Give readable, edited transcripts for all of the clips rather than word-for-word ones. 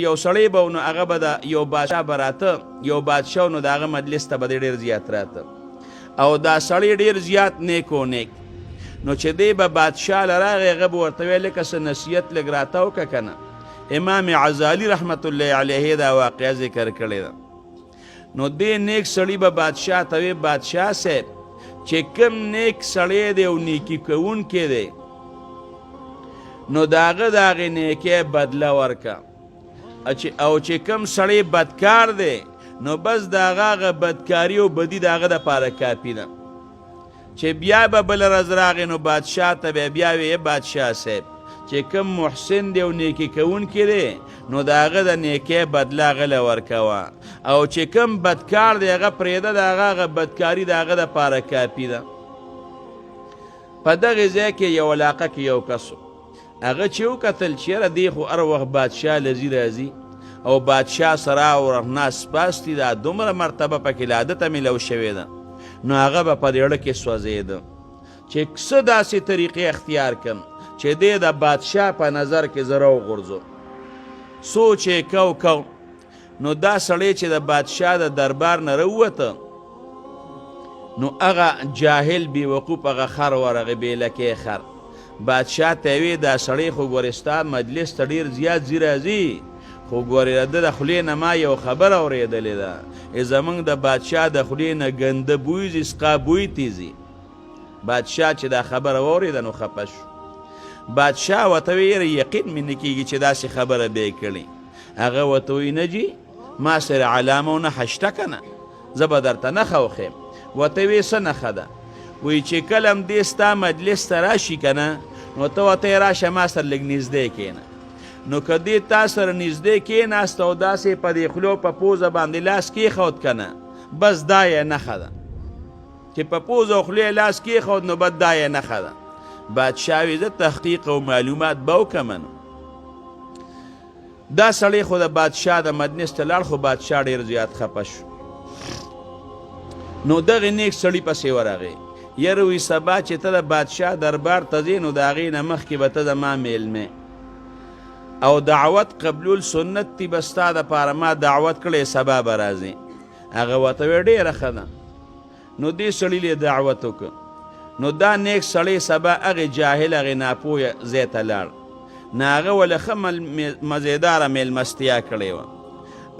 یو سړی به نو هغه به د یو بادشاه به راته یو بادشاه نو د هغه مجلس ته به دی ډېر زیات راته او دا سړی ډېر زیات نیک و نیک نو چې دی به بادشاه له راغی هغه به ورته ویل لکه څه نصیحت لږ راته وکړه که نه. امام غزالي رحمت الله علیه دا واقعه ذکر کړې ده. نو دې نیک سړي به بادشاه ته وی بادشاه صاحب چې کوم نیک سړی دی او نیکي کوونکی دی نو د هغې نیکۍ بدله ورکه او چې کوم سړی بدکار دی نو بس د هغه بدکاري او بدي د هغه دپاره کافي ده. چې بیا به بله ورځ راغی نو بادشاه ته به بیا وی بادشاه صاحب چې کوم محسن دی او نیکي کوونکی دی نو د هغه د نیکۍ بدله هغه له ورکوه او چې کوم بدکار دی هغه پرېږده د هغه بدکاري د هغه دپاره کافي ده. په دغې ځای کې یو علاقه کې یو کس هغه چې وکتل چې یاره دی خو هر وخت بادشاه لذي راځي او بادشاه سره او ناس پاستي دا دومره مرتبه پکې له عادته میلو شوې ده نو هغه به په دې اړه کې سوځېده چې څه داسې طریقې اختیار کړم چې دی د بادشاه په نظر کې زه راوغورځو. سوچ یې کو نو دا سړی چې د بادشاه د دربار نه راووته نو هغه جاهل بیوقوف هغه خر ورغې بیلکې خر بادشاه ته وی دا سړی خو ګورې ستا مجلس ته ډېر زیات ځي راځي خو ګورې د خولې نه ما یو خبره اورېدلې ده زموږ د بادشاه د خولې نه ګنده بوی ځي سقا بوی تیزي. بادشاه چې دا خبره واورېده نو خفه شو. بادشاه ورته وی یاره یقین مې نه کېږي چې داسې خبره به یې کړې. هغه ورته وی نه جي ما سره علامه و نښه شته که نه زه به درته نښه وښیم. ورته وی څه نښه ده وی چې کله هم دې ستا مجلس ته راشي که نه نو ته ورته یې راشه ما سره لږ نږدې کښېنه نو که دې تا سره نږدې کښېناست او داسې په دې خولو په پوزه باندې لاس کېښود که نه بس دا یې نښه ده چې په پوزه او خولې لاس کېښود نو بس دا یې نښه ده. بادشاه وی زه تحقیق او معلومات به وکړم. دا سړی خو د بادشاه د مجلس ته لاړ خو بادشاه ډېر زیات خفه شو. نو دغې نیک سړي پسې ورغی یاره وی سبا چې ته د بادشاه دربار ته ځې نو د هغې نه مخکې به ته زما میلمې او دعوت قبلول سنت دی به ستا دپاره ما دعوت کړی سبا به راځې. هغه ورته وی ډېره ښه ده. نو دې سړي له دعوت وکړه نو دا نیک سړی سبا هغې جاهل هغې ناپویه ځای ته لاړ نه هغه ولې ښه مزېداره میلمستیا کړې وه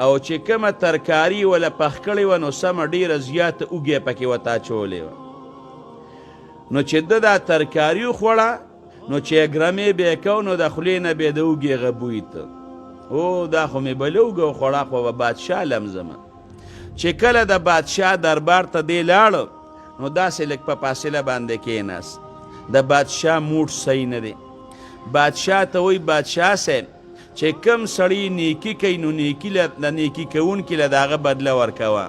او چې کومه ترکاري وله پخ کړې وه نو سمه ډېره زیاته اوږې پکې ورته اچولې وه. نو چې ده دا ترکاري وخوړه نو چې ګرمې به یې کو نو د خولې نه به یې د اوږې هغه بوی ته او دا خو مې بله اوږه وخوړه خو به بادشاه لمزمه. چې کله د بادشاه دربار ته دی لاړه نو داسې لږ په فاصله باندې کېناست. د بادشاه موډ صحیح نه دی. بادشاه ته وایي بادشاه صاحب چې کوم سړی نیکي کوي نو نیکي د نیکي کوونکي له د هغه بدله ورکوه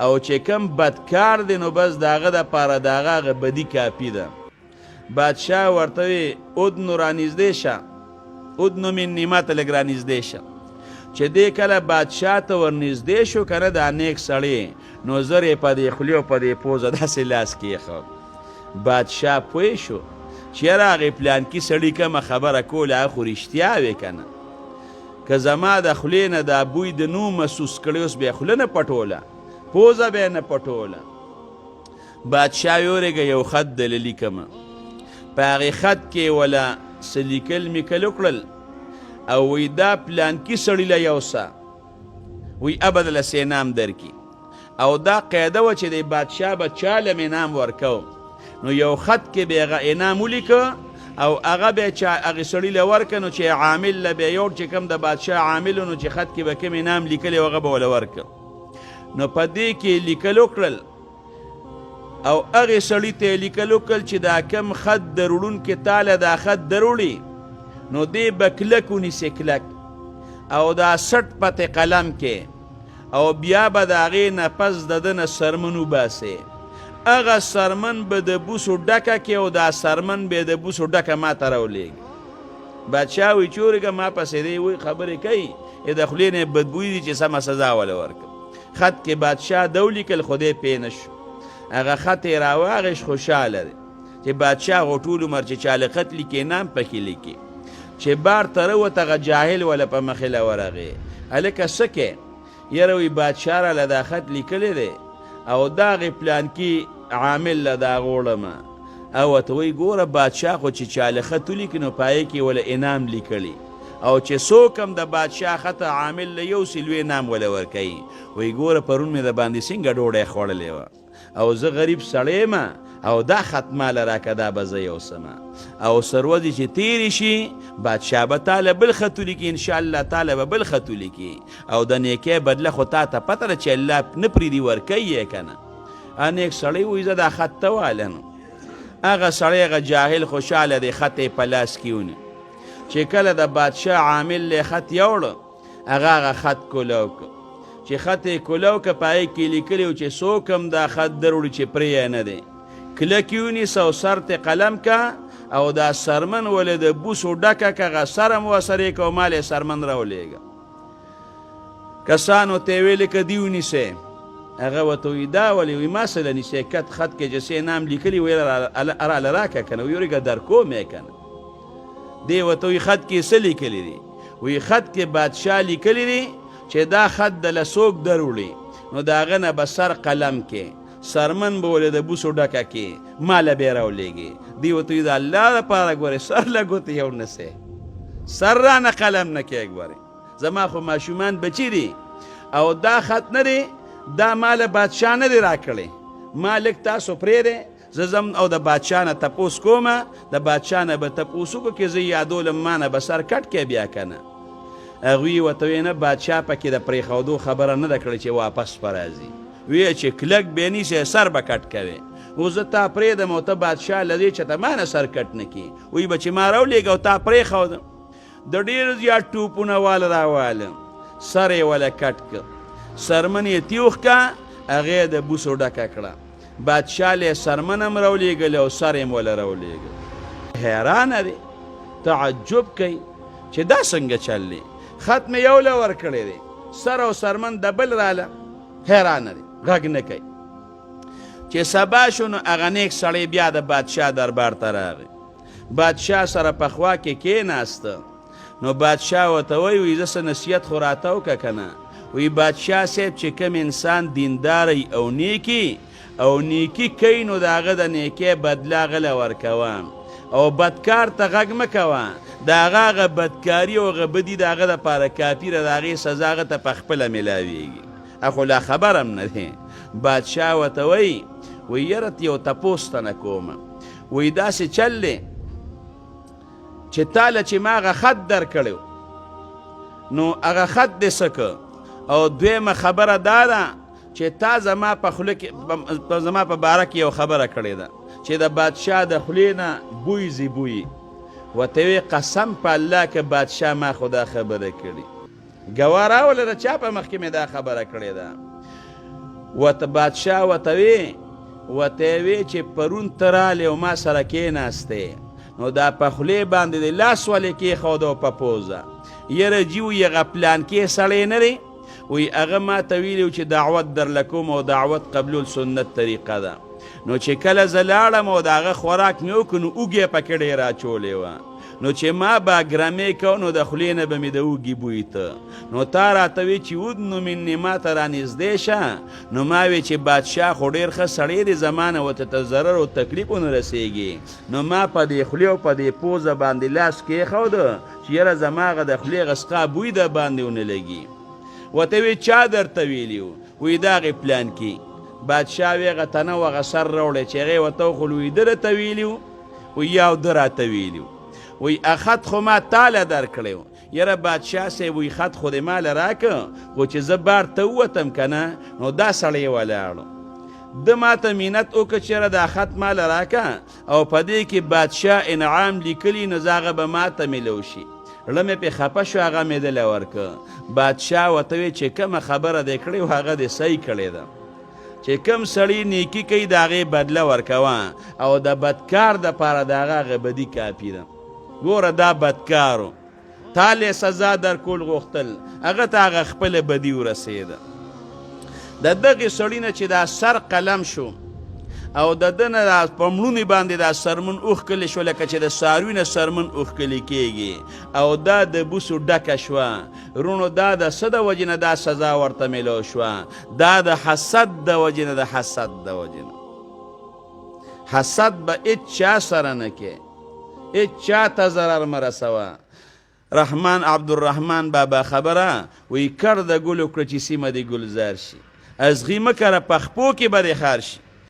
او چې کوم بدکار دی نو بس د هغه دپاره د هغه بدي کافي ده. بادشاه ورته وی ادنو رانږدې شه ادنو من نعمت لږ رانږدې شه. چې دی کله بادشاه ته ورنږدې شو که نه دا نیک سړی نو زر یې په دې خولې او په دې پوزه داسې لاس کېښود. بادشاه پوه شو چې یاره هغې پلانکي سړي کومه خبره کوله هغه خو رښتیا وې که نه که زما د خولې نه دا بوی د نو محسوس کړی اوس بیا خوله نه پټوله پوزه به یې نه پټوله. بادشاه وی ورېږه یو خط دله لیکمه په هغې خط کې وله څه لیکل میکل وکړل او وی دا پلانکي سړي له یو څه وی ابد له انعام درکړي او دا قاعده وه چې د بادشاه به چا له انعام ورکو نو یو خط کې به هغه انعام ولیکه او هغه به هغې سړي له ورکه نو چې عامل له به یوړ چې کوم د بادشاه عامل نو چې خط کې به کوم انعام لیکلی هغه به وله ورکه. نو په دې کې لیکل وکړل او هغې سړي ته یې لیکل وکړل چې دا کم خط در وړونکي تاله دا خط در وړي نو دی به کلک ونیسې کلک او دا سټ پتې قلم کې او بیا به د هغې نه پس د ده نه سرمن وباسې. هغه سرمن به د بوسو ډکه کې او دا سرمن به د بوسو ډکه ما ته راولېږي. بادشاه وایي چې ورېږه ما پسې دی وایي خبرې کوي د خولې نه بدبوی دي چې سمه سزا وله ورکړم. خط کې بادشاه ده ولیکل خو دی پې نه شو. هغه خط یې راواغېش خوشحاله دی چې بادشاه خو ټول عمر چې چا له خط لیکي نام پکې لیکي چې بار ته راووت هغه جاهل وله په مخې له ورغې هلکه څه کې یاره وی بادشاه راله دا خط لیکلی دی او د هغې پلانکي عامل له دا غوړمه او ورته وایي ګوره بادشاه خو چې چا له خط ولیکي نو په هغې کې وله انعام لیکلی او چې څوک هم د بادشاه خط عامل له یو سلوی انعام وله ورکوي وایي ګوره پرون مې د باندې څنګه ډوډۍ خوړلې وه او زه غریب سړی یم او دا خط ماله راکه دا به زه یوسمه او سرورځې چې تیرې شي بادشاه به تاله بل خط ولیکي انشاءالله تاله به بل خط ولیکي او د نیکۍ بدله خو تا ته پته ده چې الله نه پرېږدي ورکوي یې که نه نیک سړی وایي زه دا خط ته واله نو هغه سړی هغه جاهل خوشحاله دی خط یې په لاس کې ونیو چې کله د بادشاه عامل له خط یوړه هغه خط کولو که چې خط یې کولو که په هغې کې لیکلي و چې څوک هم دا خط دروړي چې پرې یې نه دی کلک یې ونیسه او سر ته قلم که او دا سرمن ولې د بوسو ډکه که هغه سر هم وسرې که او مال یې سرمن راولېږه کسانو ته یې ویلې که دې ونیسئ هغه ورته وایي دا ولې وایي ما څه له نیسئ کت خط کې چې څه نام لیکلي ویل راله راکه که نه وایي ورېږه در کوم یې که نه دی ورته وایي خط کې څه لیکلی دي وایي خط کې بادشاه لیکلی دي چې دا خط دله څوک دروړي نو د هغه نه به سر قلم کې سرمن به ولې د بوسو ډکه کې ماله به یې راولېږي دی ورته وایي د الله لپاره ګورې سر له ګوتې یو نسئ سر رانه قلم نه کې ګورې زما خو ماشومان بچي دي او دا خط نه دی دا مال بادشاه نه دی راکړی ما لږ تاسو پرېږدئ زه ځم او د بادشاه نه تپوس کومه د بادشاه نه به تپوس وکړو که زه یادولم ما نه به سر کټ کې بیا که نه هغوی ورته ویې نه بادشاه پکې د پرېښودو خبره نه ده کړې چې واپس به راځي ویې چې کلک بې نیسې سر به کټ کوې اوس زه تا پرېږدم او ته بادشاه له دې چې ته ما نه سر کټ نه کړي وایي به چې ما راولېږه او تا پرېښودم د ډېر زیات ټوپونه وال راواله سر یې وله کټ که سرمن یې تیوخ که هغې د بوسو ډکه کړه بادشاه له سرمن هم راولېږلی او سر یې وله راولېږه حیرانه دی تعجب کوي چې دا څنګه چل دی خط مې یو له ورکړی دی سر او سرمن د بل راله حیرانه دی غږ نه کوي چې سبا شو نو هغه نیک سړی بیا د بادشاه دربار ته راغی بادشاه سره په خوا کې کېناسته نو بادشاه ورته وایي زه څه نصیحت خو راته وکړه که نه وی بادشاه صاحب چې کوم انسان دینداری او نیکی کوي نو د هغه د نیکۍ بدله هغه له ورکوه او بدکار ته غږ مه کوه د هغه بدکاري او هغه بدي د هغه دپاره کافي ده د هغې سزا هغه ته په خپله میلاویږي خو لا خبر هم نه دی بادشاه ورته وایي یره یو تپوس ته نه کومه وایي داسې چل دی چې تاله چې ما هغه خط درکړی نو هغه خط دې څه که او دویمه خبره دا ده چې تا زما په خوله کې زما په باره کې یو خبره کړې ده چې د بادشاه د خولې نه بوی ځي بوی ورته ویې قسم په الله که بادشاه ما خو دا خبره کړې ګواه راوله د چا په مخ کې مې دا خبره کړې ده ورته بادشاه ورته ویې چې پرون ته رالې او ما سره کېناستې نو دا په خولې باندې د لاس ولې کېښود او په پوزه یره جي وایي هغه پلانکې سړی نه دی وی هغه ما ته ویلي چې دعوت درله کوم او دعوت قبلول سنت طریقه ده نو چې کله زه لاړم او د هغه خوراک مې وکړو نو اوږې پکې ډېره اچولې وه نو چې ما به ګرمې کو نو د خولې نه به مې د اوږې بوی ته نو تا راته وی چې ودنو منې ما ته رانږدې شه نو ما وی چې بادشاه خو ډېر ښه سړی دی زما نه ورته ته ضرر او تکلیف ونه رسېږي نو ما په دې خولې او په دې پوزه باندې لاس کېښوده چې یاره زما هغه د خولې غسقا بوی د باندې ونه لګي ورته وی چا درته ویلي وی د هغې پلان کې بادشاه وی هغه تنه و هغه سر راوړی چې هغې ورته وخول وی ده درته ویلي وی یا ده راته ویلي وی خط خو ما تاله درکړی و یاره بادشاه صاحب وی خط خو دې ماله راکه خو چې زه بار ته ووتم که نه نو دا سړی ولاړو ده ما ته مینت وکړه چې یاره دا خط ماله راکه او په دې کې بادشاه انعام لیکلي نو زه هغه به ما ته میلو شي زړه مې پې خفه شو هغه مې دله ورکه بادشاه ورته وی چې کومه خبره دې کړې و هغه دې صحیح کړې ده چې کوم سړی نیکي کوي د هغې بدله ورکوه او د بدکار دپاره د هغه بدي کافي ده ګوره دا بدکارو تاله سزا در کول غوښتل هغه ته هغه خپله بدي ورسېده د دغې سړي نه چې دا سر قلم شو او د ده نه په مړونې باندې دا سرمن اوښکلې شوه لکه چې د څاروي نه سرمن اوښکلې کېږي او دا د بوسو ډکه شوه. رونو دا د څه د وجې نه دا سزا ورته میلو شوه؟ دا د حسد د وجې نه، د حسد د وجې نه. حسد به هېڅ چا سره نه کې، هېڅ چا ته ضرر مه رسوه. رحمان عبدالرحمن بابا خبره وی کر د ګلو کړه چې سیمه دې ګلزار شي، ازغي مه کره په خپو کې به دې خار شي.